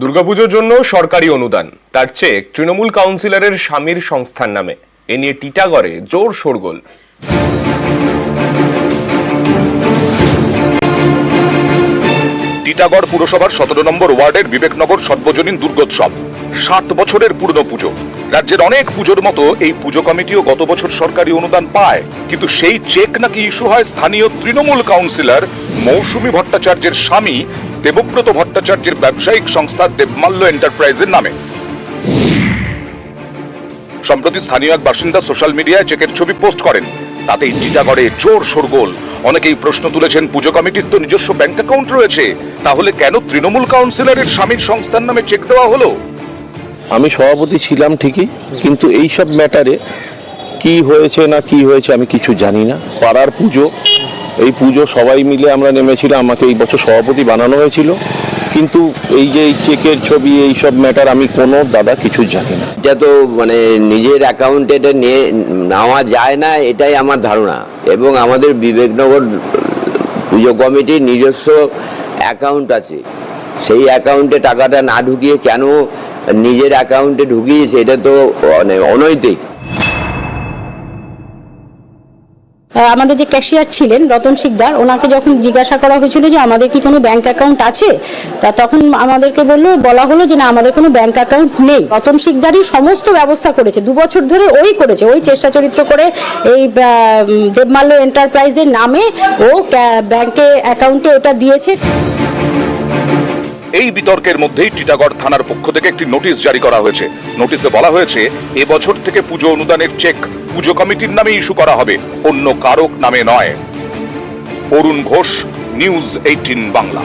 দুর্গাপুজোর জন্য সরকারি অনুদান, তার চেক তৃণমূল কাউন্সিলরের স্বামীর সংস্থার নামে। এ নিয়ে টিটাগড়ে জোর শোরগোল। টিটাগড় পুরসভার 17 নম্বর ওয়ার্ডের বিবেকনগর সর্বজনীন দুর্গোৎসব 7 বছরের পুরনো পুজো। রাজ্যের অনেক পুজোর মতো এই পুজো কমিটিও গত বছর সরকারি অনুদান পায়, কিন্তু সেই চেক নাকি ইস্যু হয় স্থানীয় তৃণমূল কাউন্সিলর মৌসুমী ভট্টাচার্যের স্বামী দেবব্রত ভট্টাচার্যের ব্যবসায়িক সংস্থা দেবমাল্য এন্টারপ্রাইজের নামে। সম্প্রতি স্থানীয় এক বাসিন্দা সোশ্যাল মিডিয়ায় চেকের ছবি পোস্ট করেন, তাতেই টিটাগড়ে জোর শোরগোল। অনেকেই প্রশ্ন তুলেছেন, পুজো কমিটির তো নিজস্ব ব্যাংক অ্যাকাউন্ট রয়েছে, তাহলে কেন তৃণমূল কাউন্সিলরের স্বামীর সংস্থার নামে চেক দেওয়া হলো? আমি সভাপতি ছিলাম ঠিকই, কিন্তু এই সব ম্যাটারে কি হয়েছে না কি হয়েছে আমি কিছু জানি না। পাড়ার পুজো, এই পুজো সবাই মিলে আমরা নেমেছিলাম, আমাকে এই বছর সভাপতি বানানো হয়েছিল, কিন্তু এই যে এই চেকের ছবি এই সব ম্যাটার আমি কোনো দাদা কিছু জানি না। এটা তো নিজের অ্যাকাউন্টে এটা নিয়ে নেওয়া যায় না, এটাই আমার ধারণা। এবং আমাদের বিবেকনগর পুজো কমিটির নিজস্ব অ্যাকাউন্ট আছে, সেই অ্যাকাউন্টে টাকাটা না ঢুকিয়ে কেন নিজের অ্যাকাউন্টে ঢুকিয়েছে, এটা তো অনৈতিক। আমাদের যে ক্যাশিয়ার ছিলেন রতন শিকদার, ওনাকে যখন জিজ্ঞাসা করা হয়েছিল যে আমাদের কি কোনো ব্যাংক অ্যাকাউন্ট আছে, তা তখন আমাদেরকে বলা হলো যে না, আমাদের কোনো ব্যাংক অ্যাকাউন্ট নেই। রতন শিকদারই সমস্ত ব্যবস্থা করেছে, 2 বছর ধরে ওই করেছে, ওই চেষ্টা চরিত্র করে এই দেবমাল্য এন্টারপ্রাইজের নামে ও ব্যাংকে অ্যাকাউন্টে ওটা দিয়েছে। এই বিতর্কের মধ্যেই টিটাগড় থানার পক্ষ থেকে একটি নোটিশ জারি করা হয়েছে। নোটিশে বলা হয়েছে, এবছর থেকে পুজো অনুদানের চেক পুজো কমিটির নামে ইস্যু করা হবে, অন্য কারক নামে নয়। অরুণ ঘোষ, নিউজ 18 বাংলা।